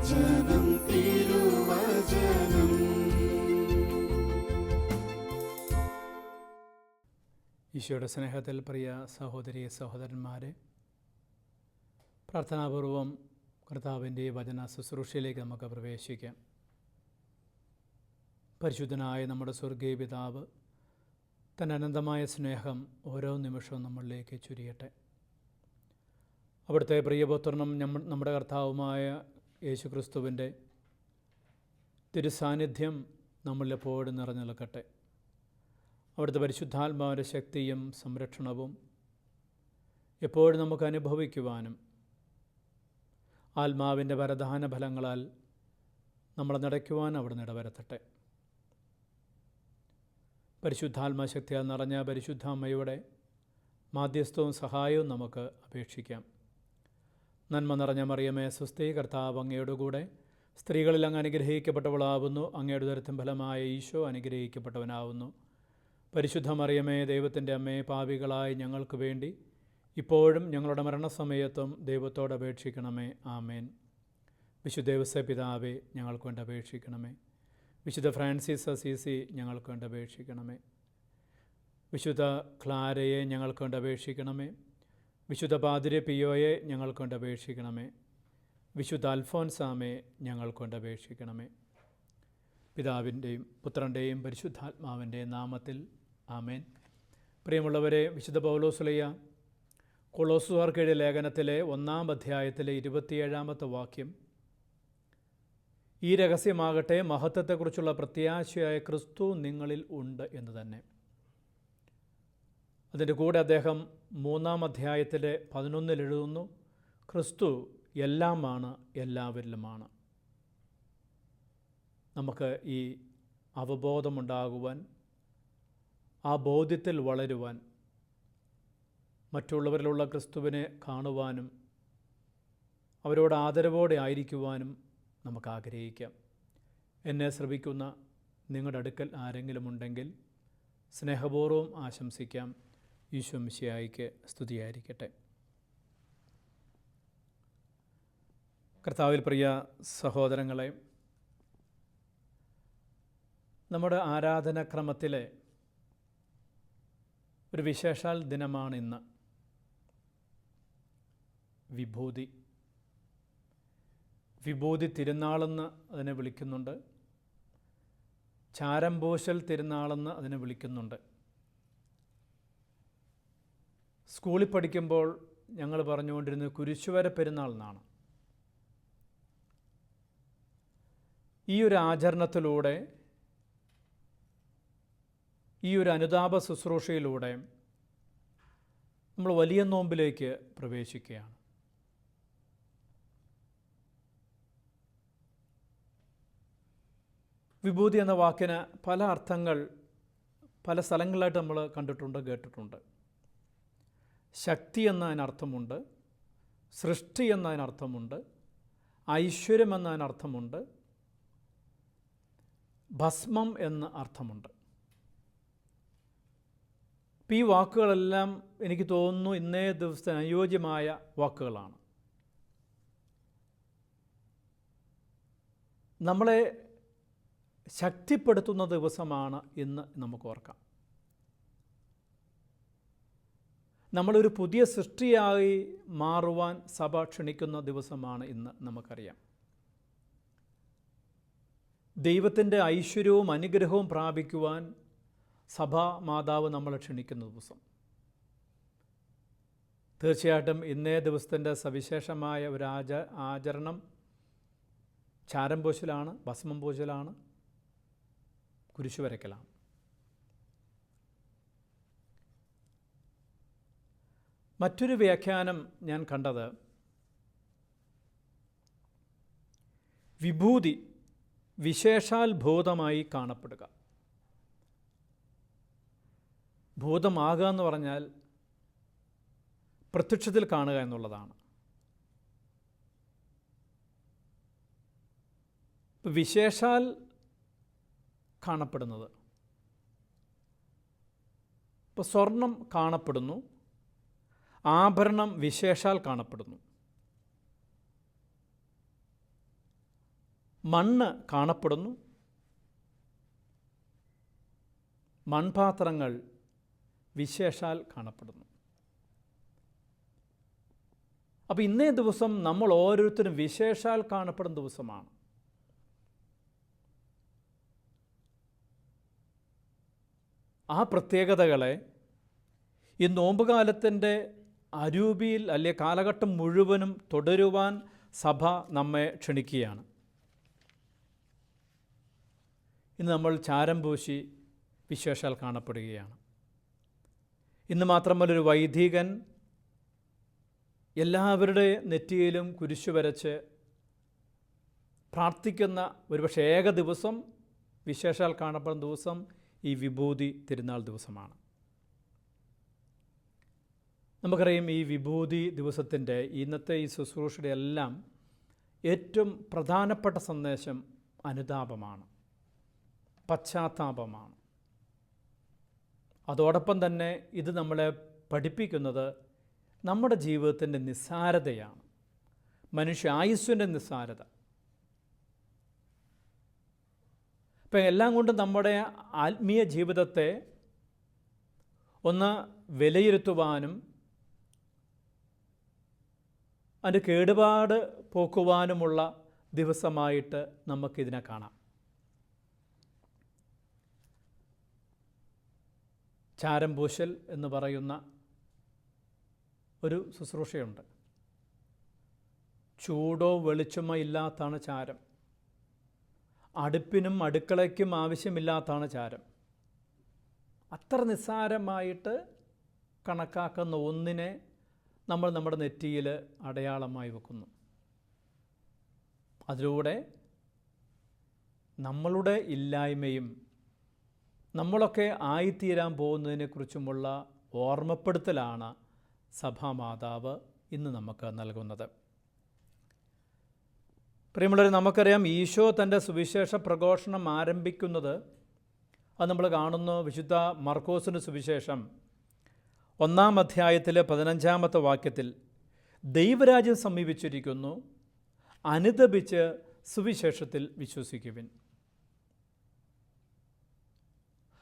തിരുവചനം തിരുവചനം. ഈശോയുടെ സ്നേഹത്തിൽ പ്രിയ സഹോദരി സഹോദരന്മാരെ, പ്രാർത്ഥനാപൂർവം കർത്താവിൻ്റെ വചന ശുശ്രൂഷയിലേക്ക് നമുക്ക് പ്രവേശിക്കാം. പരിശുദ്ധനായ നമ്മുടെ സ്വർഗീയ പിതാവ് തൻ്റെ അനന്തമായ സ്നേഹം ഓരോ നിമിഷവും നമ്മളിലേക്ക് ചുരിയട്ടെ. അവിടുത്തെ പ്രിയപുത്രനും നമ്മുടെ കർത്താവുമായ യേശുക്രിസ്തുവിൻ്റെ തിരുസാന്നിധ്യം നമ്മളിലെപ്പോഴും നിറഞ്ഞു നിൽക്കട്ടെ. അവിടുത്തെ പരിശുദ്ധാത്മാവിൻ്റെ ശക്തിയും സംരക്ഷണവും എപ്പോഴും നമുക്ക് അനുഭവിക്കുവാനും ആത്മാവിൻ്റെ വരദാന ഫലങ്ങളാൽ നമ്മളെ നടയ്ക്കുവാൻ അവിടുന്ന് ഇടവരുത്തട്ടെ. പരിശുദ്ധാത്മാശക്തിയാൽ നിറഞ്ഞ പരിശുദ്ധ അമ്മയുടെ മാധ്യസ്ഥവും സഹായവും നമുക്ക് അപേക്ഷിക്കാം. നന്മ നിറഞ്ഞ മറിയമേ സ്വസ്തി, കർത്താവ് അങ്ങയുടെ കൂടെ സ്ത്രീകളിൽ അങ്ങ് അനുഗ്രഹിക്കപ്പെട്ടവളാവുന്നു. അങ്ങയുടെ ഉദരത്തിൻ ഫലമായ ഈശോ അനുഗ്രഹിക്കപ്പെട്ടവനാവുന്നു. പരിശുദ്ധ മറിയമേ ദൈവത്തിൻ്റെ അമ്മേ, പാപികളായ ഞങ്ങൾക്ക് വേണ്ടി ഇപ്പോഴും ഞങ്ങളുടെ മരണസമയത്തും ദൈവത്തോട് അപേക്ഷിക്കണമേ. ആമേൻ. വിശുദ്ധ ദേവസ്വ പിതാവേ, ഞങ്ങൾക്ക് വേണ്ടി അപേക്ഷിക്കണമേ. വിശുദ്ധ ഫ്രാൻസിസ് അസീസി, ഞങ്ങൾക്ക് വേണ്ടി അപേക്ഷിക്കണമേ. വിശുദ്ധ ക്ലാരയെ ഞങ്ങൾക്ക് വേണ്ടി അപേക്ഷിക്കണമേ. വിശുദ്ധ പാതിരി പിയോയെ ഞങ്ങൾക്ക് വേണ്ടി അപേക്ഷിക്കണമേ. വിശുദ്ധ അൽഫോൻസാമെ ഞങ്ങൾക്ക് വേണ്ടി അപേക്ഷിക്കണമേ. പിതാവിൻ്റെയും പുത്രൻ്റെയും പരിശുദ്ധാത്മാവിൻ്റെയും നാമത്തിൽ ആമേൻ. പ്രിയമുള്ളവരെ, വിശുദ്ധ പൗലോസ്ലീഹ കൊളോസ്സുകാർക്ക് എഴുതിയ ലേഖനത്തിലെ 1-ാം അധ്യായത്തിലെ 27-ാമത്തെ വാക്യം, ഈ രഹസ്യമാകട്ടെ, മഹത്വത്തെക്കുറിച്ചുള്ള പ്രത്യാശയായ ക്രിസ്തു നിങ്ങളിൽ ഉണ്ട് എന്ന് തന്നെ. അതിൻ്റെ കൂടെ അദ്ദേഹം 3-ാം അധ്യായത്തിലെ 11-ൽ എഴുതുന്നു, ക്രിസ്തു എല്ലാമാണ്, എല്ലാവരിലുമാണ്. നമുക്ക് ഈ അവബോധമുണ്ടാകുവാൻ, ആ ബോധ്യത്തിൽ വളരുവാൻ, മറ്റുള്ളവരിലുള്ള ക്രിസ്തുവിനെ കാണുവാനും അവരോട് ആദരവോടെ ആയിരിക്കുവാനും നമുക്ക് ആഗ്രഹിക്കാം. എന്നെ ശ്രവിക്കുന്ന നിങ്ങളുടെ അടുക്കൽ ആരെങ്കിലും ഉണ്ടെങ്കിൽ സ്നേഹപൂർവ്വം ആശംസിക്കാം. ഈശോ മിശിഹായ്ക്ക് സ്തുതിയായിരിക്കട്ടെ. കർത്താവിൽ പ്രിയ സഹോദരങ്ങളെ, നമ്മുടെ ആരാധനാക്രമത്തിലെ ഒരു വിശേഷാൽ ദിനമാണ് ഇന്ന്. വിഭൂതി തിരുനാളെന്ന് അതിനെ വിളിക്കുന്നുണ്ട്. ചാരംപൂശൽ തിരുനാളെന്ന് അതിനെ വിളിക്കുന്നുണ്ട്. സ്കൂളിൽ പഠിക്കുമ്പോൾ ഞങ്ങൾ പറഞ്ഞുകൊണ്ടിരുന്നത് കുരിശുവര പെരുന്നാൾ എന്നാണ്. ഈ ഒരു ആചരണത്തിലൂടെ, ഈ ഒരു അനുതാപ ശുശ്രൂഷയിലൂടെ നമ്മൾ വലിയ നോമ്പിലേക്ക് പ്രവേശിക്കുകയാണ്. വിഭൂതി എന്ന വാക്കിന് പല അർത്ഥങ്ങൾ പല സ്ഥലങ്ങളിലായിട്ട് നമ്മൾ കണ്ടിട്ടുണ്ട്, കേട്ടിട്ടുണ്ട്. ശക്തി എന്നതിനർത്ഥമുണ്ട്, സൃഷ്ടി എന്നതിനർത്ഥമുണ്ട്, ഐശ്വര്യം എന്നതിനർത്ഥമുണ്ട്, ഭസ്മം എന്ന അർത്ഥമുണ്ട്. ഈ വാക്കുകളെല്ലാം എനിക്ക് തോന്നുന്നു ഇന്നേ ദിവസത്തിന് അനുയോജ്യമായ വാക്കുകളാണ്. നമ്മളെ ശക്തിപ്പെടുത്തുന്ന ദിവസമാണ് ഇന്ന് നമുക്ക് ഓർക്കാം. നമ്മളൊരു പുതിയ സൃഷ്ടിയായി മാറുവാൻ സഭ ക്ഷണിക്കുന്ന ദിവസമാണ് ഇന്ന് നമുക്കറിയാം. ദൈവത്തിൻ്റെ ഐശ്വര്യവും അനുഗ്രഹവും പ്രാപിക്കുവാൻ സഭാ മാതാവ് നമ്മളെ ക്ഷണിക്കുന്ന ദിവസം. തീർച്ചയായിട്ടും ഇന്നേ ദിവസത്തിൻ്റെ സവിശേഷമായ ഒരു ആചരണം ചാരംപൂശലാണ്, ഭസ്മം പൂശലാണ്, കുരിശുവരയ്ക്കലാണ്. മറ്റൊരു വ്യാഖ്യാനം ഞാൻ കണ്ടത്, വിഭൂതി വിശേഷാൽ ഭൂതമായി കാണപ്പെടുക. ഭൂതമാകുക എന്ന് പറഞ്ഞാൽ പ്രത്യക്ഷത്തിൽ കാണുക എന്നുള്ളതാണ്. വിശേഷാൽ കാണപ്പെടുന്നത്, ഇപ്പോൾ സ്വർണം കാണപ്പെടുന്നു, ആഭരണം വിശേഷാൽ കാണപ്പെടുന്നു. മണ്ണ് കാണപ്പെടുന്നു, മൺപാത്രങ്ങൾ വിശേഷാൽ കാണപ്പെടുന്നു. അപ്പോൾ ഇന്നേ ദിവസം നമ്മൾ ഓരോരുത്തരും വിശേഷാൽ കാണപ്പെടുന്ന ദിവസമാണ്. ആ പ്രത്യേകതകളെ ഈ നോമ്പുകാലത്തിൻ്റെ അരൂപിയിൽ അല്ലെ കാലഘട്ടം മുഴുവനും തുടരുവാൻ സഭ നമ്മെ ക്ഷണിക്കുകയാണ്. ഇന്ന് നമ്മൾ ചാരം പൂശി വിശേഷാൽ കാണപ്പെടുകയാണ്. ഇന്ന് മാത്രമല്ല, ഒരു വൈദികൻ എല്ലാവരുടെ നെറ്റിയിലും കുരിശു വരച്ച് പ്രാർത്ഥിക്കുന്ന ഒരുപക്ഷെ ഏക ദിവസം, വിശേഷാൽ കാണപ്പെടുന്ന ദിവസം ഈ വിഭൂതി തിരുനാൾ ദിവസമാണ്. നമുക്കറിയാം, ഈ വിഭൂതി ദിവസത്തിൻ്റെ ഇന്നത്തെ ഈ ശുശ്രൂഷയുടെ എല്ലാം ഏറ്റവും പ്രധാനപ്പെട്ട സന്ദേശം അനുതാപമാണ്, പശ്ചാത്താപമാണ്. അതോടൊപ്പം തന്നെ ഇത് നമ്മളെ പഠിപ്പിക്കുന്നത് നമ്മുടെ ജീവിതത്തിൻ്റെ നിസ്സാരതയാണ്, മനുഷ്യായുസ്സിൻ്റെ നിസ്സാരത. ഇപ്പം എല്ലാം കൊണ്ടും നമ്മുടെ ആത്മീയ ജീവിതത്തെ ഒന്ന് വിലയിരുത്തുവാനും അതിൻ്റെ കേടുപാട് പോക്കുവാനുമുള്ള ദിവസമായിട്ട് നമുക്കിതിനെ കാണാം. ചാരം പൂശൽ എന്ന് പറയുന്ന ഒരു ശുശ്രൂഷയുണ്ട്. ചൂടോ വെളിച്ചമോ ഇല്ലാത്താണ് ചാരം. അടുപ്പിനും അടുക്കളയ്ക്കും ആവശ്യമില്ലാത്താണ് ചാരം. അത്ര നിസ്സാരമായിട്ട് കണക്കാക്കുന്ന ഒന്നിനെ നമ്മൾ നമ്മുടെ നെറ്റിയിൽ അടയാളമായി വെക്കുന്നു. അതിലൂടെ നമ്മളുടെ ഇല്ലായ്മയും നമ്മളൊക്കെ ആയിത്തീരാൻ പോകുന്നതിനെക്കുറിച്ചുമുള്ള ഓർമ്മപ്പെടുത്തലാണ് സഭാമാതാവ് ഇന്ന് നമുക്ക് നൽകുന്നത്. പ്രിയമുള്ളവരെ, നമുക്കറിയാം, ഈശോ തൻ്റെ സുവിശേഷ പ്രഘോഷണം ആരംഭിക്കുന്നത് അത് നമ്മൾ കാണുന്നു വിശുദ്ധ മർക്കോസിൻ്റെ സുവിശേഷം 1-ാം അധ്യായത്തിലെ 15-ാമത്തെ വാക്യത്തിൽ, ദൈവരാജ്യം സമീപിച്ചിരിക്കുന്നു, അനുതപിച്ച് സുവിശേഷത്തിൽ വിശ്വസിക്കുവിൻ.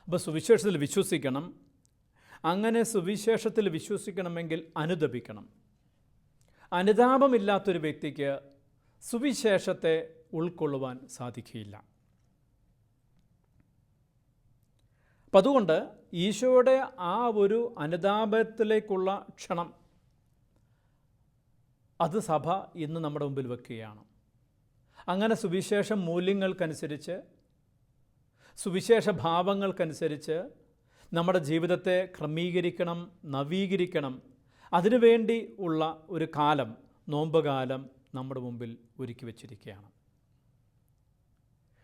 അപ്പോൾ സുവിശേഷത്തിൽ വിശ്വസിക്കണം. അങ്ങനെ സുവിശേഷത്തിൽ വിശ്വസിക്കണമെങ്കിൽ അനുതപിക്കണം. അനുതാപമില്ലാത്തൊരു വ്യക്തിക്ക് സുവിശേഷത്തെ ഉൾക്കൊള്ളുവാൻ സാധിക്കുകയില്ല. അപ്പം അതുകൊണ്ട് ഈശോയുടെ ആ ഒരു അനുതാപത്തിലേക്കുള്ള ക്ഷണം അത് സഭ ഇന്ന് നമ്മുടെ മുമ്പിൽ വെക്കുകയാണ്. അങ്ങനെ സുവിശേഷ മൂല്യങ്ങൾക്കനുസരിച്ച്, സുവിശേഷ ഭാവങ്ങൾക്കനുസരിച്ച് നമ്മുടെ ജീവിതത്തെ ക്രമീകരിക്കണം, നവീകരിക്കണം. അതിനുവേണ്ടി ഉള്ള ഒരു കാലം, നോമ്പുകാലം നമ്മുടെ മുമ്പിൽ ഒരുക്കി വച്ചിരിക്കുകയാണ്.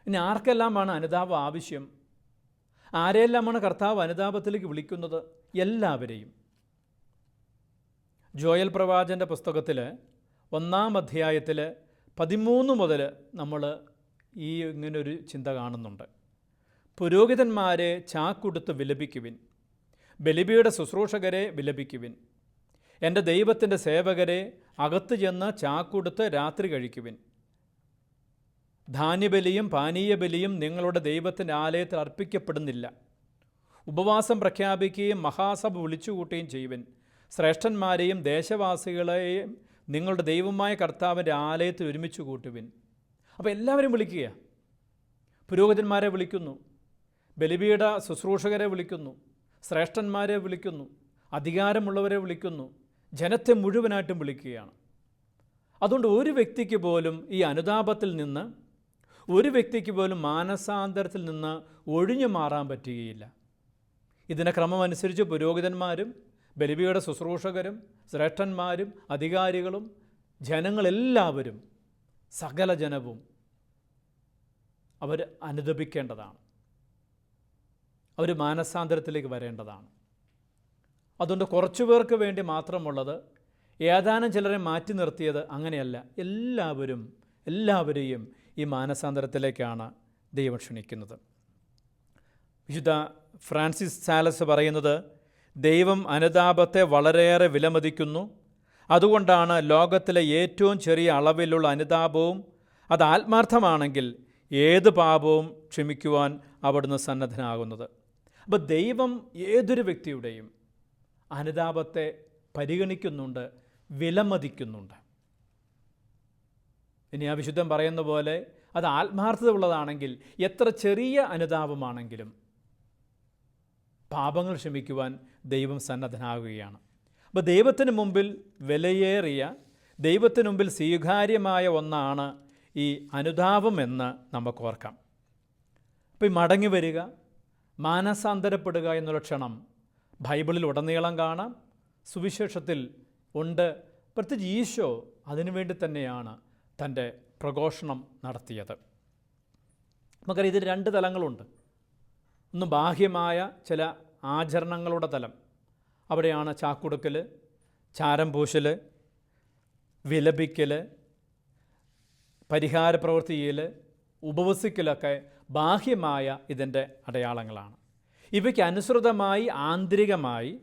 ഇനി ആർക്കെല്ലാമാണ് അനുതാപം ആവശ്യം? ആരെയെല്ലാമാണ് കർത്താവ് അനുതാപത്തിലേക്ക് വിളിക്കുന്നത്? എല്ലാവരെയും. ജോയൽ പ്രവാചൻ്റെ പുസ്തകത്തിൽ 1-ാം അധ്യായത്തിൽ 13 മുതൽ നമ്മൾ ഈ ഇങ്ങനൊരു ചിന്ത കാണുന്നുണ്ട്. പുരോഹിതന്മാരെ ചാക്കുടുത്ത് വിലപിക്കുവിൻ, ബലിപീഠ ശുശ്രൂഷകരെ വിലപിക്കുവിൻ, എൻ്റെ ദൈവത്തിൻ്റെ സേവകരെ അകത്ത് ചെന്ന് ചാക്കുടുത്ത് രാത്രി കഴിക്കുവിൻ. ധാന്യബലിയും പാനീയബലിയും നിങ്ങളുടെ ദൈവത്തിൻ്റെ ആലയത്തിൽ അർപ്പിക്കപ്പെടുന്നില്ല. ഉപവാസം പ്രഖ്യാപിക്കുകയും മഹാസഭ വിളിച്ചുകൂട്ടുകയും ചെയ്യുവിൻ. ശ്രേഷ്ഠന്മാരെയും ദേശവാസികളെയും നിങ്ങളുടെ ദൈവമായ കർത്താവിൻ്റെ ആലയത്തിൽ ഒരുമിച്ച് കൂട്ടുവിൻ. അപ്പോൾ എല്ലാവരും വിളിക്കുക. പുരോഹിതന്മാരെ വിളിക്കുന്നു, ബലിപീഠ ശുശ്രൂഷകരെ വിളിക്കുന്നു, ശ്രേഷ്ഠന്മാരെ വിളിക്കുന്നു, അധികാരമുള്ളവരെ വിളിക്കുന്നു, ജനത്തെ മുഴുവനായിട്ടും വിളിക്കുകയാണ്. അതുകൊണ്ട് ഒരു വ്യക്തിക്ക് പോലും ഈ അനുതാപത്തിൽ നിന്ന്, ഒരു വ്യക്തിക്ക് പോലും മാനസാന്തരത്തിൽ നിന്ന് ഒഴിഞ്ഞു മാറാൻ പറ്റുകയില്ല. ഇതിൻ്റെ ക്രമമനുസരിച്ച് പുരോഹിതന്മാരും ബലിപീഠ ശുശ്രൂഷകരും ശ്രേഷ്ഠന്മാരും അധികാരികളും ജനങ്ങളെല്ലാവരും, സകല ജനവും അവർ അനുദപിക്കേണ്ടതാണ്. അവർ മാനസാന്തരത്തിലേക്ക് വരേണ്ടതാണ്. അതുകൊണ്ട് കുറച്ചു പേർക്ക് വേണ്ടി മാത്രമുള്ളത്, ഏതാനും ചിലരെ മാറ്റി നിർത്തിയത് അങ്ങനെയല്ല. എല്ലാവരെയും ഈ മാനസാന്തരത്തിലേക്കാണ് ദൈവം ക്ഷണിക്കുന്നത്. വിശുദ്ധ ഫ്രാൻസിസ് സാലസ് പറയുന്നത്, ദൈവം അനുതാപത്തെ വളരെയേറെ വിലമതിക്കുന്നു. അതുകൊണ്ടാണ് ലോകത്തിലെ ഏറ്റവും ചെറിയ അളവിലുള്ള അനുതാപവും അത് ആത്മാർത്ഥമാണെങ്കിൽ ഏത് പാപവും ക്ഷമിക്കുവാൻ അവിടുന്ന് സന്നദ്ധനാകുന്നത്. അപ്പോൾ ദൈവം ഏതൊരു വ്യക്തിയുടെയും അനുതാപത്തെ പരിഗണിക്കുന്നുണ്ട്, വിലമതിക്കുന്നുണ്ട്. ഇനി ആ വിശുദ്ധൻ പറയുന്ന പോലെ അത് ആത്മാർത്ഥത ഉള്ളതാണെങ്കിൽ എത്ര ചെറിയ അനുതാപമാണെങ്കിലും പാപങ്ങൾ ക്ഷമിക്കുവാൻ ദൈവം സന്നദ്ധനാകുകയാണ്. അപ്പോൾ ദൈവത്തിന് മുമ്പിൽ വിലയേറിയ, ദൈവത്തിന് മുമ്പിൽ സ്വീകാര്യമായ ഒന്നാണ് ഈ അനുതാപം എന്ന് നമുക്ക് ഓർക്കാം. അപ്പോൾ ഈ മടങ്ങി വരിക, മാനസാന്തരപ്പെടുക എന്നുള്ള ക്ഷണം ബൈബിളിൽ ഉടനീളം കാണാം, സുവിശേഷത്തിൽ ഉണ്ട്. പ്രത്യേകിച്ച് ഈശോ അതിനുവേണ്ടി തന്നെയാണ് തൻ്റെ പ്രഘോഷണം നടത്തിയത്. നമുക്കറിയാം ഇതിന് രണ്ട് തലങ്ങളുണ്ട്. ഒന്ന് ബാഹ്യമായ ചില ആചരണങ്ങളുടെ തലം. അവിടെയാണ് ചാക്കുടുക്കൽ, ചാരം പൂശൽ, വിലപിക്കൽ, പരിഹാര പ്രവൃത്തിയിൽ ഉപവസിക്കലൊക്കെ ബാഹ്യമായ ഇതിൻ്റെ അടയാളങ്ങളാണ്. ഇവയ്ക്ക് അനുസൃതമായി ആന്തരികമായി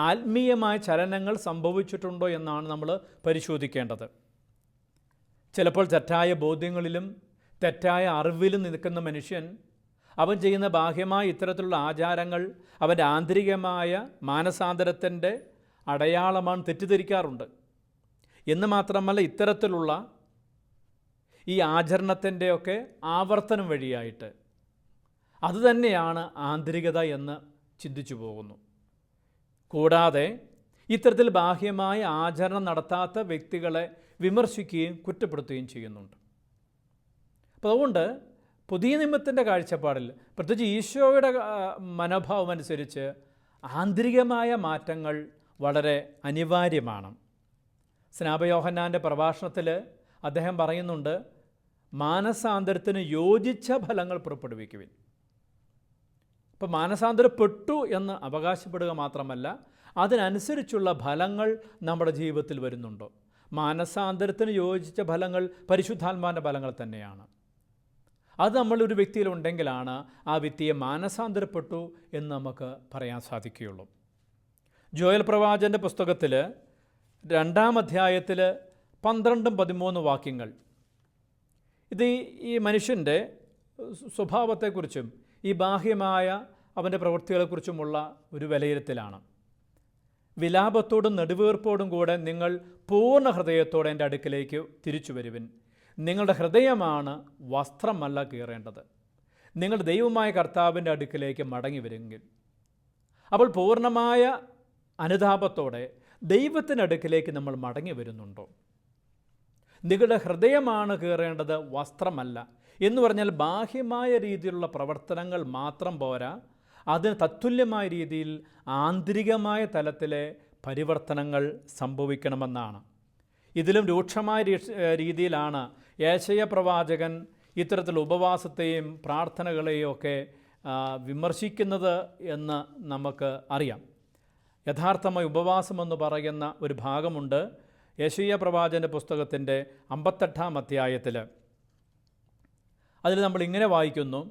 ആത്മീയമായ ചലനങ്ങൾ സംഭവിച്ചിട്ടുണ്ടോ എന്നാണ് നമ്മൾ പരിശോധിക്കേണ്ടത്. ചിലപ്പോൾ തെറ്റായ ബോധ്യങ്ങളിലും തെറ്റായ അറിവിലും നിൽക്കുന്ന മനുഷ്യൻ അവൻ ചെയ്യുന്ന ബാഹ്യമായ ഇത്തരത്തിലുള്ള ആചാരങ്ങൾ അവൻ്റെ ആന്തരികമായ മാനസാന്തരത്തിൻ്റെ അടയാളമാണ് തെറ്റിദ്ധരിക്കാറുണ്ട്. എന്ന് മാത്രമല്ല, ഇത്തരത്തിലുള്ള ഈ ആചരണത്തിൻ്റെയൊക്കെ ആവർത്തനം വഴിയായിട്ട് അതുതന്നെയാണ് ആന്തരികത എന്ന് ചിന്തിച്ചു പോകുന്നു. കൂടാതെ ഇത്തരത്തിൽ ബാഹ്യമായ ആചരണം നടത്താത്ത വ്യക്തികളെ വിമർശിക്കുകയും കുറ്റപ്പെടുത്തുകയും ചെയ്യുന്നുണ്ട്. അപ്പോൾ അതുകൊണ്ട് പുതിയ നിയമത്തിൻ്റെ കാഴ്ചപ്പാടിൽ, പ്രത്യേകിച്ച് ഈശോയുടെ മനോഭാവം അനുസരിച്ച് ആന്തരികമായ മാറ്റങ്ങൾ വളരെ അനിവാര്യമാണ്. സ്നാപയോഹന്നാൻ്റെ പ്രഭാഷണത്തിൽ അദ്ദേഹം പറയുന്നുണ്ട്, മാനസാന്തരത്തിന് യോജിച്ച ഫലങ്ങൾ പുറപ്പെടുവിക്കുവിൻ. അപ്പോൾ മാനസാന്തരപ്പെട്ടു എന്ന് അവകാശപ്പെടുക മാത്രമല്ല, അതിനനുസരിച്ചുള്ള ഫലങ്ങൾ നമ്മുടെ ജീവിതത്തിൽ വരുന്നുണ്ടോ? മാനസാന്തരത്തിന് യോജിച്ച ഫലങ്ങൾ പരിശുദ്ധാത്മാവിൻ്റെ ഫലങ്ങൾ തന്നെയാണ്. അത് നമ്മളൊരു വ്യക്തിയിലുണ്ടെങ്കിലാണ് ആ വ്യക്തിയെ മാനസാന്തരപ്പെട്ടു എന്ന് നമുക്ക് പറയാൻ സാധിക്കുകയുള്ളൂ. ജോയൽ പ്രവാചകൻ്റെ പുസ്തകത്തിൽ 2-ാം അധ്യായത്തിൽ 12-13 വാക്യങ്ങൾ ഇത് ഈ മനുഷ്യൻ്റെ സ്വഭാവത്തെക്കുറിച്ചും ഈ ബാഹ്യമായ അവൻ്റെ പ്രവൃത്തികളെക്കുറിച്ചുമുള്ള ഒരു വിലയിരുത്തലാണ്. വിലാപത്തോടും നെടുവീർപ്പോടും കൂടെ നിങ്ങൾ പൂർണ്ണ ഹൃദയത്തോടെ എൻ്റെ അടുക്കിലേക്ക് തിരിച്ചു വരുവിൻ. നിങ്ങളുടെ ഹൃദയമാണ് വസ്ത്രമല്ല കീറേണ്ടത്. നിങ്ങൾ ദൈവമായ കർത്താവിൻ്റെ അടുക്കിലേക്ക് മടങ്ങി വരുമെങ്കിൽ. അപ്പോൾ പൂർണ്ണമായ അനുതാപത്തോടെ ദൈവത്തിൻ്റെ അടുക്കിലേക്ക് നമ്മൾ മടങ്ങി വരുന്നുണ്ടോ? നിങ്ങളുടെ ഹൃദയമാണ് കീറേണ്ടത്, വസ്ത്രമല്ല. എന്ന് പറഞ്ഞാൽ ബാഹ്യമായ രീതിയിലുള്ള പ്രവർത്തനങ്ങൾ മാത്രം പോരാ, അതിന് തത്തുല്യമായ രീതിയിൽ ആന്തരികമായ തലത്തിലെ പരിവർത്തനങ്ങൾ സംഭവിക്കണമെന്നാണ്. ഇതിലും രൂക്ഷമായ രീതിയിലാണ് യേശയ്യാ പ്രവാചകൻ ഇത്തരത്തിൽ ഉപവാസത്തെയും പ്രാർത്ഥനകളെയും ഒക്കെ വിമർശിക്കുന്നത് എന്ന് നമുക്ക് അറിയാം. യഥാർത്ഥമായ ഉപവാസമെന്ന് പറയുന്ന ഒരു ഭാഗമുണ്ട് യേശയ്യാ പ്രവാചകൻ്റെ പുസ്തകത്തിൻ്റെ 58-ാം അധ്യായത്തിൽ. അതിൽ നമ്മൾ ഇങ്ങനെ വായിക്കുന്നു,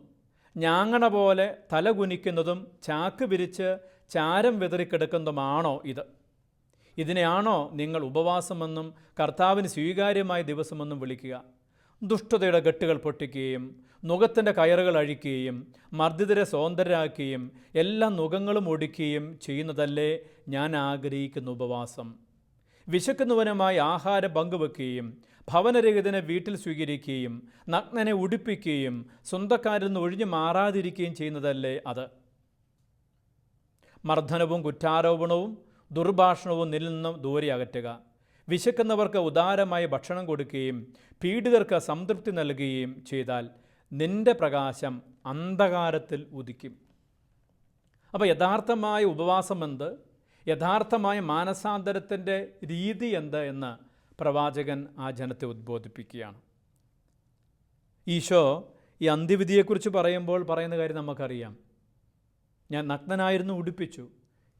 ഞാങ്ങണ പോലെ തല കുനിക്കുന്നതും ചാക്ക് വിരിച്ച് ചാരം വിതറിക്കിടക്കുന്നതുമാണോ ഇത്? ഇതിനെയാണോ നിങ്ങൾ ഉപവാസമെന്നും കർത്താവിന് സ്വീകാര്യമായ ദിവസമെന്നും വിളിക്കുക? ദുഷ്ടതയുടെ കെട്ടുകൾ പൊട്ടിക്കുകയും നുകത്തിൻ്റെ കയറുകൾ അഴിക്കുകയും മർദ്ദിതരെ സ്വതന്ത്രരാക്കുകയും എല്ലാ നുകങ്ങളും ഒടുക്കുകയും ചെയ്യുന്നതല്ലേ ഞാൻ ആഗ്രഹിക്കുന്ന ഉപവാസം? വിശക്കുന്നവനുമായി ആഹാരം പങ്കുവെക്കുകയും ഭവനരഹിതനെ വീട്ടിൽ സ്വീകരിക്കുകയും നഗ്നനെ ഉടുപ്പിക്കുകയും സ്വന്തക്കാരിൽ നിന്ന് ഒഴിഞ്ഞു മാറാതിരിക്കുകയും ചെയ്യുന്നതല്ലേ അത്? മർദ്ദനവും കുറ്റാരോപണവും ദുർഭാഷണവും നിന്നിൽ നിന്നും ദൂരെ അകറ്റുക. വിശക്കുന്നവർക്ക് ഉദാരമായി ഭക്ഷണം കൊടുക്കുകയും പീഡിതർക്ക് സംതൃപ്തി നൽകുകയും ചെയ്താൽ നിന്റെ പ്രകാശം അന്ധകാരത്തിൽ ഉദിക്കും. അപ്പോൾ യഥാർത്ഥമായ ഉപവാസം എന്ത്, യഥാർത്ഥമായ മാനസാന്തരത്തിൻ്റെ രീതി എന്ത് എന്ന് പ്രവാചകൻ ആ ജനത്തെ ഉദ്ബോധിപ്പിക്കുകയാണ്. ഈശോ ഈ അന്ത്യവിധിയെക്കുറിച്ച് പറയുമ്പോൾ പറയുന്ന കാര്യം നമുക്കറിയാം. ഞാൻ നഗ്നനായിരുന്നു, ഉടുപ്പിച്ചു.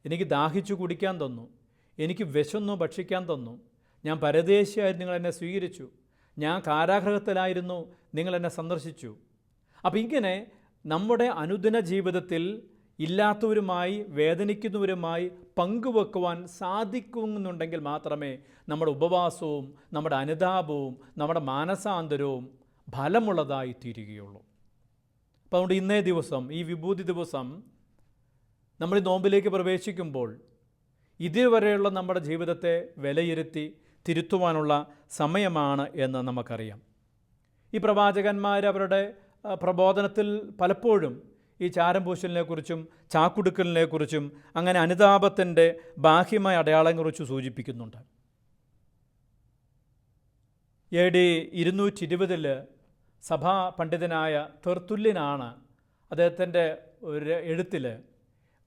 എനിക്ക് ദാഹിച്ചു കുടിക്കാൻ തന്നു. എനിക്ക് വിശന്നു ഭക്ഷിക്കാൻ തന്നു. ഞാൻ പരദേശിയായിരുന്നു, നിങ്ങൾ എന്നെ സ്വീകരിച്ചു. ഞാൻ കാരാഗൃഹത്തിലായിരുന്നു, നിങ്ങൾ എന്നെ സന്ദർശിച്ചു. അപ്പം ഇങ്ങനെ നമ്മുടെ അനുദിന ജീവിതത്തിൽ ഇല്ലാത്തവരുമായി വേദനിക്കുന്നവരുമായി പങ്കുവെക്കുവാൻ സാധിക്കുന്നുണ്ടെങ്കിൽ മാത്രമേ നമ്മുടെ ഉപവാസവും നമ്മുടെ അനുതാപവും നമ്മുടെ മാനസാന്തരവും ഫലമുള്ളതായി തീരുകയുള്ളൂ. അപ്പോൾ അതുകൊണ്ട് ഇന്നേ ദിവസം, ഈ വിഭൂതി ദിവസം, നമ്മൾ ഈ നോമ്പിലേക്ക് പ്രവേശിക്കുമ്പോൾ ഇതുവരെയുള്ള നമ്മുടെ ജീവിതത്തെ വിലയിരുത്തി തിരുത്തുവാനുള്ള സമയമാണ് എന്ന് നമുക്കറിയാം. ഈ പ്രവാചകന്മാർ അവരുടെ പ്രബോധനത്തിൽ പലപ്പോഴും ഈ ചാരം പൂശലിനെക്കുറിച്ചും ചാക്കുടുക്കലിനെക്കുറിച്ചും അങ്ങനെ അനുതാപത്തിൻ്റെ ബാഹ്യമായ അടയാളങ്ങളെക്കുറിച്ച് സൂചിപ്പിക്കുന്നുണ്ട്. AD 220 സഭാ പണ്ഡിതനായ തെർത്തുല്യനാണ് അദ്ദേഹത്തിൻ്റെ ഒരു എഴുത്തിൽ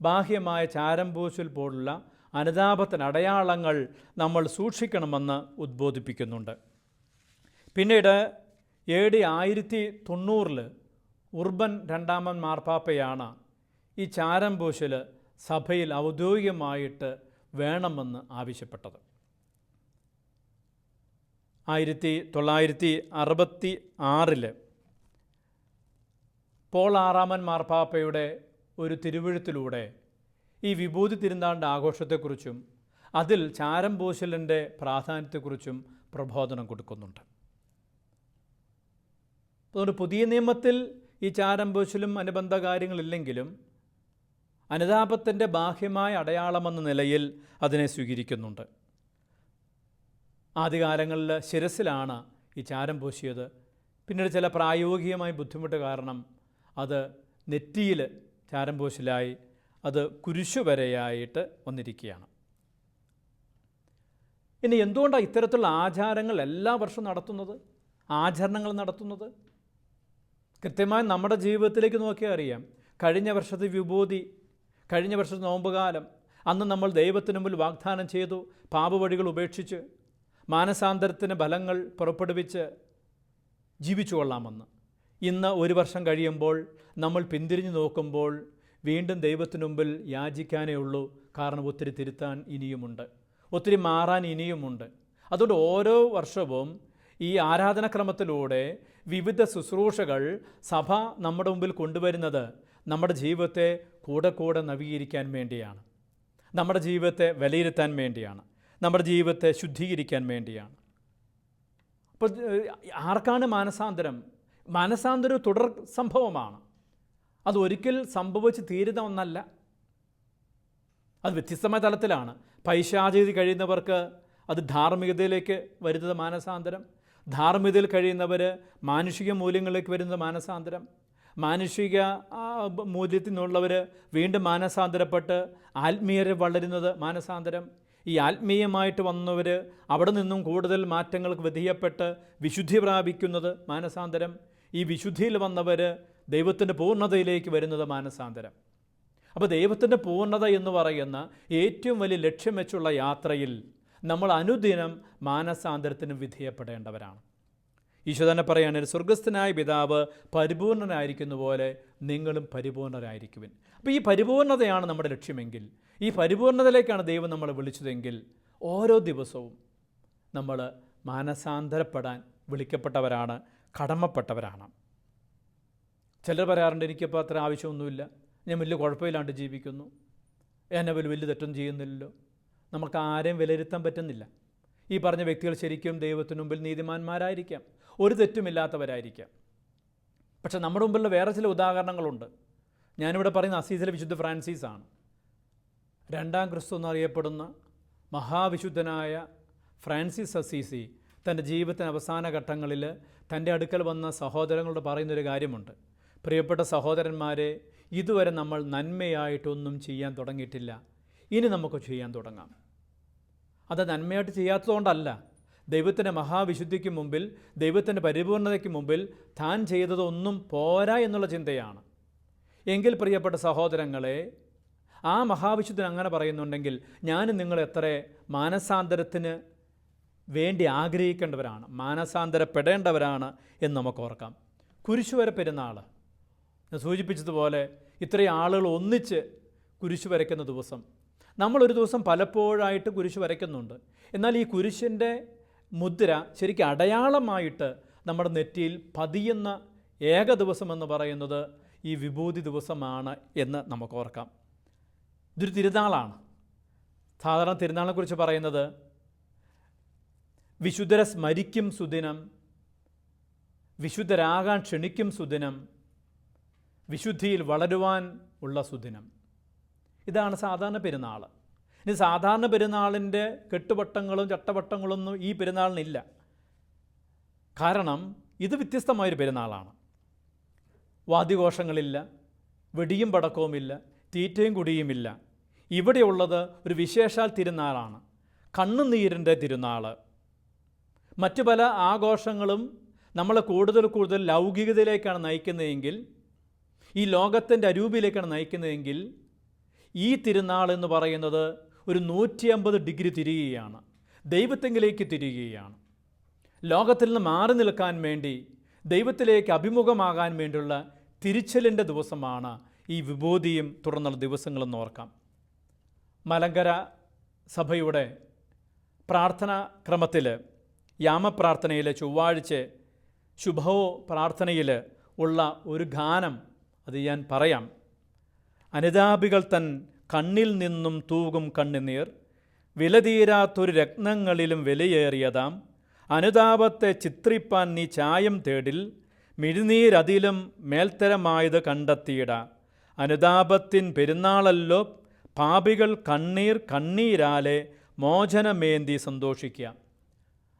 ബാഹ്യമായ ചാരം പൂശൽ പോലുള്ള അനുതാപത്തിന് അടയാളങ്ങൾ നമ്മൾ സൂക്ഷിക്കണമെന്ന് ഉദ്ബോധിപ്പിക്കുന്നുണ്ട്. പിന്നീട് AD 1090 ഉർബൻ രണ്ടാമൻ മാർപ്പാപ്പയാണ് ഈ ചാരം പൂശൽ സഭയിൽ ഔദ്യോഗികമായിട്ട് വേണമെന്ന് ആവശ്യപ്പെട്ടത്. 1966 പോൾ ആറാമൻ മാർപ്പാപ്പയുടെ ഒരു തിരുവെഴുത്തിലൂടെ ഈ വിഭൂതി തിരുനാളിൻ്റെ ആഘോഷത്തെക്കുറിച്ചും അതിൽ ചാരം പൂശലിൻ്റെ പ്രാധാന്യത്തെക്കുറിച്ചും പ്രബോധനം കൊടുക്കുന്നുണ്ട്. അതുകൊണ്ട് പുതിയ നിയമത്തിൽ ഈ ചാരം പൂശലും അനുബന്ധ കാര്യങ്ങളില്ലെങ്കിലും അനുതാപത്തിൻ്റെ ബാഹ്യമായ അടയാളമെന്ന നിലയിൽ അതിനെ സ്വീകരിക്കുന്നുണ്ട്. ആദ്യകാലങ്ങളിൽ ശിരസിലാണ് ഈ ചാരം പൂശിയത്. പിന്നീട് ചില പ്രായോഗികമായ ബുദ്ധിമുട്ട് കാരണം അത് നെറ്റിയിൽ ചാരം പൂശലായി, അത് കുരിശുവരെയായിട്ട് വന്നിരിക്കുകയാണ്. ഇനി എന്തുകൊണ്ടാണ് ഇത്തരത്തിലുള്ള ആചാരങ്ങൾ എല്ലാ വർഷവും നടത്തുന്നത്, ആചരണങ്ങൾ നടത്തുന്നത്? കൃത്യമായി നമ്മുടെ ജീവിതത്തിലേക്ക് നോക്കിയാൽ അറിയാം. കഴിഞ്ഞ വർഷത്തെ വിഭൂതി, കഴിഞ്ഞ വർഷത്തെ നോമ്പുകാലം, അന്ന് നമ്മൾ ദൈവത്തിന് മുമ്പിൽ വാഗ്ദാനം ചെയ്തു പാപവഴികൾ ഉപേക്ഷിച്ച് മാനസാന്തരത്തിന് ഫലങ്ങൾ പുറപ്പെടുവിച്ച് ജീവിച്ചു കൊള്ളാമെന്ന്. ഇന്ന് ഒരു വർഷം കഴിയുമ്പോൾ നമ്മൾ പിന്തിരിഞ്ഞു നോക്കുമ്പോൾ വീണ്ടും ദൈവത്തിനു മുമ്പിൽ യാചിക്കാനേ ഉള്ളൂ. കാരണം ഒത്തിരി തിരുത്താൻ ഇനിയുമുണ്ട്, ഒത്തിരി മാറാൻ ഇനിയുമുണ്ട്. അതുകൊണ്ട് ഓരോ വർഷവും ഈ ആരാധനാക്രമത്തിലൂടെ വിവിധ ശുശ്രൂഷകൾ സഭ നമ്മുടെ മുമ്പിൽ കൊണ്ടുവരുന്നത് നമ്മുടെ ജീവിതത്തെ കൂടെ കൂടെ നവീകരിക്കാൻ വേണ്ടിയാണ്, നമ്മുടെ ജീവിതത്തെ വിലയിരുത്താൻ വേണ്ടിയാണ്, നമ്മുടെ ജീവിതത്തെ ശുദ്ധീകരിക്കാൻ വേണ്ടിയാണ്. അപ്പോൾ ആർക്കാണ് മാനസാന്തരം? മാനസാന്തരം തുടർ സംഭവമാണ്. അത് ഒരിക്കൽ സംഭവിച്ച് തീരുന്ന ഒന്നല്ല. അത് വ്യത്യസ്തമായ തലത്തിലാണ്. പൈശാചികത കഴിയുന്നവർക്ക് അത് ധാർമ്മികതയിലേക്ക് വരുന്നത് മാനസാന്തരം, ധാർമ്മികതയിൽ കഴിയുന്നവർ മാനുഷിക മൂല്യങ്ങളിലേക്ക് വരുന്നത് മാനസാന്തരം, മാനുഷിക മൂല്യത്തിൽ നിന്നുള്ളവർ വീണ്ടും മാനസാന്തരപ്പെട്ട് ആത്മീയരെ വളരുന്നത് മാനസാന്തരം. ഈ ആത്മീയമായിട്ട് വന്നവർ അവിടെ നിന്നും കൂടുതൽ മാറ്റങ്ങൾക്ക് വിധേയപ്പെട്ട് വിശുദ്ധി പ്രാപിക്കുന്നത് മാനസാന്തരം. ഈ വിശുദ്ധിയിൽ വന്നവർ ദൈവത്തിൻ്റെ പൂർണ്ണതയിലേക്ക് വരുന്നത് മാനസാന്തരം. അപ്പോൾ ദൈവത്തിൻ്റെ പൂർണ്ണത എന്ന് പറയുന്ന ഏറ്റവും വലിയ ലക്ഷ്യം വെച്ചുള്ള യാത്രയിൽ നമ്മൾ അനുദിനം മാനസാന്തരത്തിന് വിധേയപ്പെടേണ്ടവരാണ്. ഈശോ തന്നെ പറയുകയാണ്, സ്വർഗസ്ഥനായ പിതാവ് പരിപൂർണനായിരിക്കുന്ന പോലെ നിങ്ങളും പരിപൂർണരായിരിക്കുവിൻ. അപ്പോൾ ഈ പരിപൂർണതയാണ് നമ്മുടെ ലക്ഷ്യമെങ്കിൽ, ഈ പരിപൂർണതയിലേക്കാണ് ദൈവം നമ്മളെ വിളിച്ചതെങ്കിൽ, ഓരോ ദിവസവും നമ്മൾ മാനസാന്തരപ്പെടാൻ വിളിക്കപ്പെട്ടവരാണ്, കടമപ്പെട്ടവരാണ്. ചിലർ പറയാറുണ്ട്, എനിക്കിപ്പോൾ അത്ര ആവശ്യമൊന്നുമില്ല, ഞാൻ വലിയ കുഴപ്പമില്ലാണ്ട് ജീവിക്കുന്നു, എന്നെ വലിയ തെറ്റൊന്നും ചെയ്യുന്നില്ലല്ലോ. നമുക്ക് ആരെയും വിലയിരുത്താൻ പറ്റുന്നില്ല. ഈ പറഞ്ഞ വ്യക്തികൾ ശരിക്കും ദൈവത്തിന് മുമ്പിൽ നീതിമാന്മാരായിരിക്കാം, ഒരു തെറ്റുമില്ലാത്തവരായിരിക്കാം. പക്ഷെ നമ്മുടെ മുമ്പിലുള്ള വേറെ ചില ഉദാഹരണങ്ങളുണ്ട്. ഞാനിവിടെ പറയുന്ന അസീസിലെ വിശുദ്ധ ഫ്രാൻസിസ് ആണ്. രണ്ടാം ക്രിസ്തു എന്നറിയപ്പെടുന്ന മഹാവിശുദ്ധനായ ഫ്രാൻസിസ് അസീസി തൻ്റെ ജീവിതത്തിൻ്റെ അവസാന ഘട്ടങ്ങളിൽ തൻ്റെ അടുക്കൽ വന്ന സഹോദരങ്ങളോട് പറയുന്നൊരു കാര്യമുണ്ട്. പ്രിയപ്പെട്ട സഹോദരന്മാരെ, ഇതുവരെ നമ്മൾ നന്മയായിട്ടൊന്നും ചെയ്യാൻ തുടങ്ങിയിട്ടില്ല, ഇനി നമുക്ക് ചെയ്യാൻ തുടങ്ങാം. അത് നന്മയായിട്ട് ചെയ്യാത്തതുകൊണ്ടല്ല, ദൈവത്തിൻ്റെ മഹാവിശുദ്ധിക്ക് മുമ്പിൽ, ദൈവത്തിൻ്റെ പരിപൂർണതയ്ക്ക് മുമ്പിൽ താൻ ചെയ്തതൊന്നും പോരാ എന്നുള്ള ചിന്തയാണ്. എങ്കിൽ പ്രിയപ്പെട്ട സഹോദരങ്ങളെ, ആ മഹാവിശുദ്ധൻ അങ്ങനെ പറയുന്നുണ്ടെങ്കിൽ ഞാനും നിങ്ങൾ എത്ര മാനസാന്തരത്തിന് വേണ്ടി ആഗ്രഹിക്കേണ്ടവരാണ്, മാനസാന്തരപ്പെടേണ്ടവരാണ് എന്ന് നമുക്ക് ഓർക്കാം. കുരിശുവര പെരുന്നാൾ ഞാൻ സൂചിപ്പിച്ചതുപോലെ ഇത്രയും ആളുകൾ ഒന്നിച്ച് കുരിശു വരയ്ക്കുന്ന ദിവസം, നമ്മളൊരു ദിവസം പലപ്പോഴായിട്ട് കുരിശ് വരയ്ക്കുന്നുണ്ട്. എന്നാൽ ഈ കുരിശിൻ്റെ മുദ്ര ശരിക്കും അടയാളമായിട്ട് നമ്മുടെ നെറ്റിയിൽ പതിയുന്ന ഏക ദിവസം എന്ന് പറയുന്നത് ഈ വിഭൂതി ദിവസമാണ് എന്ന് നമുക്ക് ഓർക്കാം. ഇതൊരു തിരുനാളാണ്. സാധാരണ തിരുനാളിനെക്കുറിച്ച് പറയുന്നത് വിശുദ്ധരെ സ്മരിക്കും സുദിനം, വിശുദ്ധരാകാൻ ക്ഷണിക്കും സുദിനം, വിശുദ്ധിയിൽ വളരുവാൻ ഉള്ള സുദിനം. ഇതാണ് സാധാരണ പെരുന്നാൾ. ഇനി സാധാരണ പെരുന്നാളിൻ്റെ കെട്ടുവട്ടങ്ങളും ചട്ടവട്ടങ്ങളൊന്നും ഈ പെരുന്നാളിനില്ല. കാരണം ഇത് വ്യത്യസ്തമായൊരു പെരുന്നാളാണ്. വാദ്യഘോഷങ്ങളില്ല, വെടിയും പടക്കവുമില്ല, തീറ്റയും കുടിയുമില്ല. ഇവിടെയുള്ളത് ഒരു വിശേഷാൽ തിരുനാളാണ്, കണ്ണുനീരിൻ്റെ തിരുനാൾ. മറ്റു പല ആഘോഷങ്ങളും നമ്മളെ കൂടുതൽ ലൗകികതയിലേക്കാണ് നയിക്കുന്നതെങ്കിൽ, ഈ ലോകത്തിൻ്റെ അരൂപിയിലേക്കാണ് നയിക്കുന്നതെങ്കിൽ, ഈ തിരുനാൾ എന്ന് പറയുന്നത് ഒരു 150 ഡിഗ്രി തിരിയുകയാണ്, ദൈവത്തെങ്കിലേക്ക് തിരിയുകയാണ്. ലോകത്തിൽ നിന്ന് മാറി നിൽക്കാൻ വേണ്ടി, ദൈവത്തിലേക്ക് അഭിമുഖമാകാൻ വേണ്ടിയുള്ള തിരിച്ചലിൻ്റെ ദിവസമാണ് ഈ വിഭൂതിയും തുടർന്നുള്ള ദിവസങ്ങളെന്ന് ഓർക്കാം. മലങ്കര സഭയുടെ പ്രാർത്ഥനാ ക്രമത്തിൽ യാമപ്രാർത്ഥനയിൽ ചൊവ്വാഴ്ച ശുഭോ പ്രാർത്ഥനയിൽ ഉള്ള ഒരു ഗാനം അത് ഞാൻ പറയാം. അനുതാപികൾ തൻ കണ്ണിൽ നിന്നും തൂകും കണ്ണുനീർ, വിലതീരാത്തൊരു രത്നങ്ങളിലും വിലയേറിയതാം അനുതാപത്തെ ചിത്രിപ്പാൻ നീ ചായം തേടിൽ, മിഴിനീരതിലും മേൽത്തരമായത് കണ്ടെത്തിയിട. അനുതാപത്തിൻ പെരുന്നാളല്ലോ പാപികൾ കണ്ണീരാലെ മോചനമേന്തി സന്തോഷിക്കുക.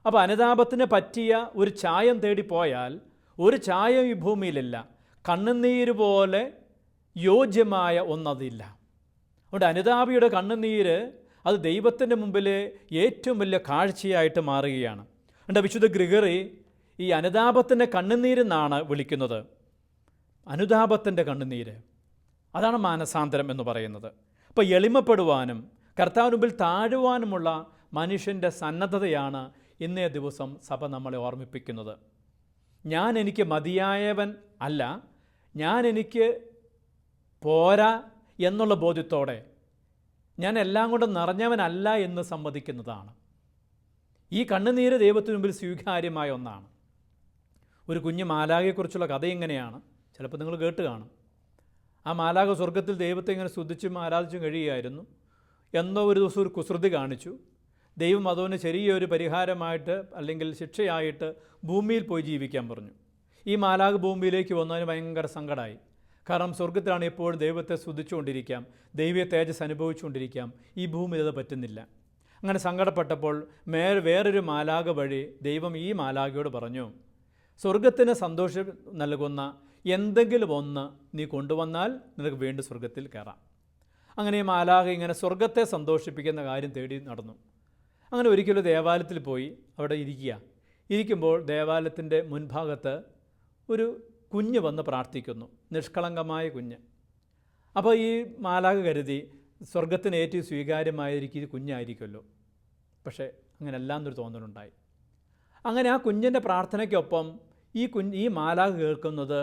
അപ്പോൾ അനുതാപത്തിന് പറ്റിയ ഒരു ചായം തേടിപ്പോയാൽ ഒരു ചായം ഈ ഭൂമിയിലില്ല. കണ്ണുനീര് പോലെ യോജ്യമായ ഒന്നതില്ല. അതുകൊണ്ട് അനുതാപിയുടെ കണ്ണുനീര് അത് ദൈവത്തിൻ്റെ മുമ്പിൽ ഏറ്റവും വലിയ കാഴ്ചയായിട്ട് മാറുകയാണ്. അതുകൊണ്ട് വിശുദ്ധ ഗ്രിഗറി ഈ അനുതാപത്തിൻ്റെ കണ്ണുനീരെന്നാണ് വിളിക്കുന്നത്. അനുതാപത്തിൻ്റെ കണ്ണുനീര്, അതാണ് മാനസാന്തരം എന്ന് പറയുന്നത്. അപ്പോൾ എളിമപ്പെടുവാനും കർത്താവിന് മുമ്പിൽ താഴുവാനുമുള്ള മനുഷ്യൻ്റെ സന്നദ്ധതയാണ് ഇന്നേ ദിവസം സഭ നമ്മളെ ഓർമ്മിപ്പിക്കുന്നത്. ഞാൻ എനിക്ക് മതിയായവൻ അല്ല, ഞാൻ എനിക്ക് പോരാ എന്നുള്ള ബോധ്യത്തോടെ ഞാൻ എല്ലാം കൊണ്ട് നിറഞ്ഞവനല്ല എന്ന് സമ്മതിക്കുന്നതാണ്. ഈ കണ്ണുനീര് ദൈവത്തിന് മുമ്പിൽ സ്വീകാര്യമായ ഒന്നാണ്. ഒരു കുഞ്ഞ് മാലാഖയെക്കുറിച്ചുള്ള കഥ ഇങ്ങനെയാണ്, ചിലപ്പോൾ നിങ്ങൾ കേട്ട് കാണും. ആ മാലാഖ സ്വർഗത്തിൽ ദൈവത്തെ ഇങ്ങനെ സ്തുതിച്ചും ആരാധിച്ചും കഴിയുകയായിരുന്നു. എന്നോ ഒരു ദിവസം ഒരു കുസൃതി കാണിച്ചു. ദൈവം അതുകൊണ്ട് ചെറിയൊരു പരിഹാരമായിട്ട് അല്ലെങ്കിൽ ശിക്ഷയായിട്ട് ഭൂമിയിൽ പോയി ജീവിക്കാൻ പറഞ്ഞു. ഈ മാലാഖ ഭൂമിയിലേക്ക് വന്നതിന് ഭയങ്കര സങ്കടമായി. കാരണം സ്വർഗത്തിലാണ് എപ്പോഴും ദൈവത്തെ സ്തുതിച്ചുകൊണ്ടിരിക്കാം, ദൈവീയ തേജസ് അനുഭവിച്ചുകൊണ്ടിരിക്കാം. ഈ ഭൂമിയിൽ അത് പറ്റുന്നില്ല. അങ്ങനെ സങ്കടപ്പെട്ടപ്പോൾ വേറൊരു മാലാഖ വഴി ദൈവം ഈ മാലാഖയോട് പറഞ്ഞു, സ്വർഗത്തിന് സന്തോഷം നൽകുന്ന എന്തെങ്കിലും ഒന്ന് നീ കൊണ്ടുവന്നാൽ നിനക്ക് വീണ്ടും സ്വർഗത്തിൽ കയറാം. അങ്ങനെ ഈ മാലാഖ ഇങ്ങനെ സ്വർഗത്തെ സന്തോഷിപ്പിക്കുന്ന കാര്യം തേടി നടന്നു. അങ്ങനെ ഒരിക്കലും ദേവാലയത്തിൽ പോയി അവിടെ ഇരിക്കുമ്പോൾ ദേവാലയത്തിൻ്റെ മുൻഭാഗത്ത് ഒരു കുഞ്ഞ് വന്ന് പ്രാർത്ഥിക്കുന്നു, നിഷ്കളങ്കമായ കുഞ്ഞ്. അപ്പോൾ ഈ മാലാഖ കരുതി സ്വർഗത്തിന് ഏറ്റവും സ്വീകാര്യമായിരിക്കും കുഞ്ഞായിരിക്കുമല്ലോ. പക്ഷേ അങ്ങനെ എല്ലാന്നൊരു തോന്നലുണ്ടായി. അങ്ങനെ ആ കുഞ്ഞിൻ്റെ പ്രാർത്ഥനയ്ക്കൊപ്പം ഈ മാലാഖ കേൾക്കുന്നത്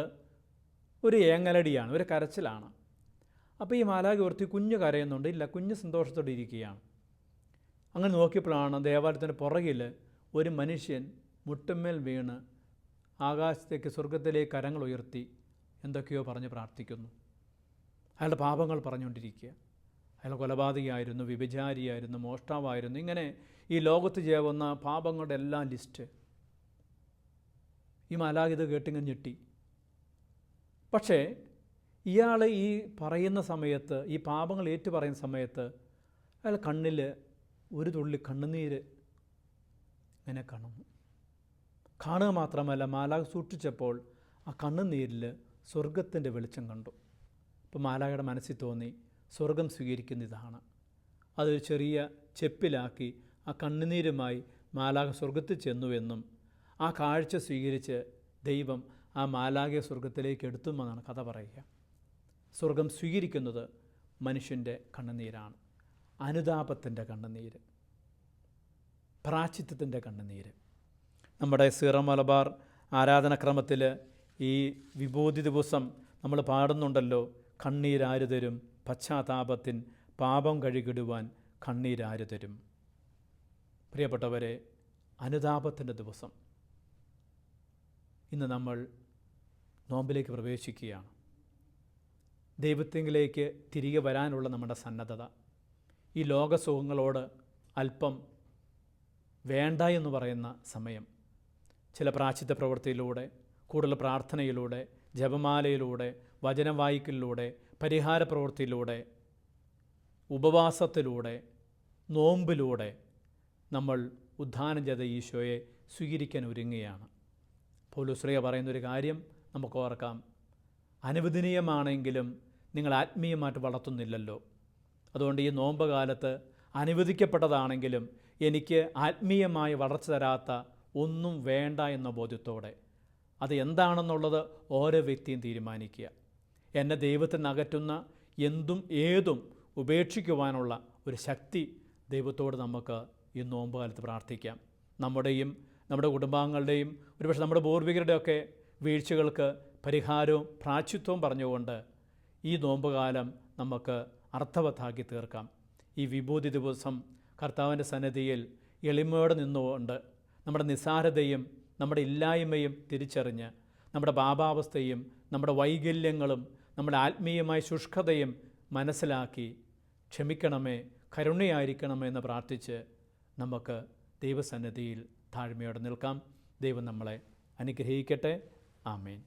ഒരു ഏങ്ങലടിയാണ്, ഒരു കരച്ചിലാണ്. അപ്പോൾ ഈ മാലാഖ ഓർത്തി കുഞ്ഞ് കരയുന്നുണ്ട്, ഇല്ല കുഞ്ഞ് സന്തോഷത്തോടെ ഇരിക്കുകയാണ്. അങ്ങനെ നോക്കിയപ്പോഴാണ് ദേവാലയത്തിൻ്റെ പുറകിൽ ഒരു മനുഷ്യൻ മുട്ടുമേൽ വീണ് ആകാശത്തേക്ക് സ്വർഗത്തിലേക്ക് കരങ്ങൾ ഉയർത്തി എന്തൊക്കെയോ പറഞ്ഞ് പ്രാർത്ഥിക്കുന്നു. അയാളുടെ പാപങ്ങൾ പറഞ്ഞുകൊണ്ടിരിക്കുക. അയാൾ കൊലപാതകയായിരുന്നു, വ്യഭിചാരിയായിരുന്നു, മോഷ്ടാവായിരുന്നു, ഇങ്ങനെ ഈ ലോകത്ത് ചെയ്യുന്ന പാപങ്ങളുടെ എല്ലാം ലിസ്റ്റ്. ഈ മാലാഖ ഇത് കേട്ടിങ്ങനെ ഞെട്ടി. പക്ഷേ ഇയാൾ ഈ പറയുന്ന സമയത്ത്, ഈ പാപങ്ങൾ ഏറ്റു പറയുന്ന സമയത്ത് അയാൾ കണ്ണിൽ ഒരു തുള്ളി കണ്ണുനീര് ഇങ്ങനെ കാണുക മാത്രമല്ല, മാലാഖ സൂക്ഷിച്ചപ്പോൾ ആ കണ്ണുനീരിൽ സ്വർഗത്തിൻ്റെ വെളിച്ചം കണ്ടു. അപ്പോൾ മാലാഖയുടെ മനസ്സിൽ തോന്നി, സ്വർഗം സ്വീകരിക്കുന്ന ഇതാണ്. അതൊരു ചെറിയ ചെപ്പിലാക്കി ആ കണ്ണുനീരുമായി മാലാഖ സ്വർഗത്തിൽ ചെന്നുവെന്നും ആ കാഴ്ച സ്വീകരിച്ച് ദൈവം ആ മാലാഖയെ സ്വർഗത്തിലേക്ക് എടുത്തുമെന്നാണ് കഥ പറയുക. സ്വർഗം സ്വീകരിക്കുന്നത് മനുഷ്യൻ്റെ കണ്ണുനീരാണ്. അനുതാപത്തിൻ്റെ കണ്ണുനീര്, പ്രായശ്ചിത്തത്തിൻ്റെ കണ്ണുനീര്. നമ്മുടെ സീറോ മലബാർ ആരാധനക്രമത്തിൽ ഈ വിഭൂതി ദിവസം നമ്മൾ പാടുന്നുണ്ടല്ലോ, കണ്ണീരാര് തരും പശ്ചാത്താപത്തിൻ പാപം കഴുകിടുവാൻ കണ്ണീരാര് തരും. പ്രിയപ്പെട്ടവരെ, അനുതാപത്തിൻ്റെ ദിവസം ഇന്ന് നമ്മൾ നോമ്പിലേക്ക് പ്രവേശിക്കുകയാണ്. ദൈവത്തിലേക്ക് തിരികെ വരാനുള്ള നമ്മുടെ സന്നദ്ധത, ഈ ലോകസുഖങ്ങളോട് അല്പം വേണ്ട എന്ന് പറയുന്ന സമയം, ചില പ്രായശ്ചിത്ത പ്രവൃത്തിയിലൂടെ കൂടുതൽ പ്രാർത്ഥനയിലൂടെ, ജപമാലയിലൂടെ, വചനം വായിക്കലിലൂടെ, പരിഹാര പ്രവൃത്തിയിലൂടെ, ഉപവാസത്തിലൂടെ, നോമ്പിലൂടെ നമ്മൾ ഉദ്ധാനം ചെയ്ത ഈശോയെ സ്വീകരിക്കാൻ ഒരുങ്ങുകയാണ്. പൗലോസ്ലീഹ പറയുന്നൊരു കാര്യം നമുക്ക് ഓർക്കാം. അനുവദനീയമാണെങ്കിലും നിങ്ങൾ ആത്മീയമായിട്ട് വളർത്തുന്നില്ലല്ലോ. അതുകൊണ്ട് ഈ നോമ്പ് കാലത്ത് അനുവദിക്കപ്പെട്ടതാണെങ്കിലും എനിക്ക് ആത്മീയമായി വളർച്ച തരാത്ത ഒന്നും വേണ്ട എന്ന ബോധ്യത്തോടെ, അത് എന്താണെന്നുള്ളത് ഓരോ വ്യക്തിയും തീരുമാനിക്കുക. എന്നെ ദൈവത്തിൽ നിന്ന് അകറ്റുന്ന എന്തും ഏതും ഉപേക്ഷിക്കുവാനുള്ള ഒരു ശക്തി ദൈവത്തോട് നമുക്ക് ഈ നോമ്പ് കാലത്ത് പ്രാർത്ഥിക്കാം. നമ്മുടെയും നമ്മുടെ കുടുംബാംഗങ്ങളുടെയും ഒരുപക്ഷെ നമ്മുടെ പൂർവികരുടെയൊക്കെ വീഴ്ചകൾക്ക് പരിഹാരവും പ്രായശ്ചിത്തവും പറഞ്ഞുകൊണ്ട് ഈ നോമ്പുകാലം നമുക്ക് അർത്ഥവത്താക്കി തീർക്കാം. ഈ വിഭൂതി ദിവസം കർത്താവിൻ്റെ സന്നിധിയിൽ എളിമയോടെ നിന്നുകൊണ്ട് നമ്മുടെ നിസ്സാരതയും നമ്മുടെ ഇല്ലായ്മയും തിരിച്ചറിഞ്ഞ് നമ്മുടെ പാപാവസ്ഥയും നമ്മുടെ വൈകല്യങ്ങളും നമ്മുടെ ആത്മീയമായ ശുഷ്കതയും മനസ്സിലാക്കി ക്ഷമിക്കണമേ, കരുണയായിരിക്കണമേ എന്ന് പ്രാർത്ഥിച്ച് നമുക്ക് ദൈവസന്നിധിയിൽ താഴ്മയോടെ നിൽക്കാം. ദൈവം നമ്മളെ അനുഗ്രഹിക്കട്ടെ. ആമേൻ.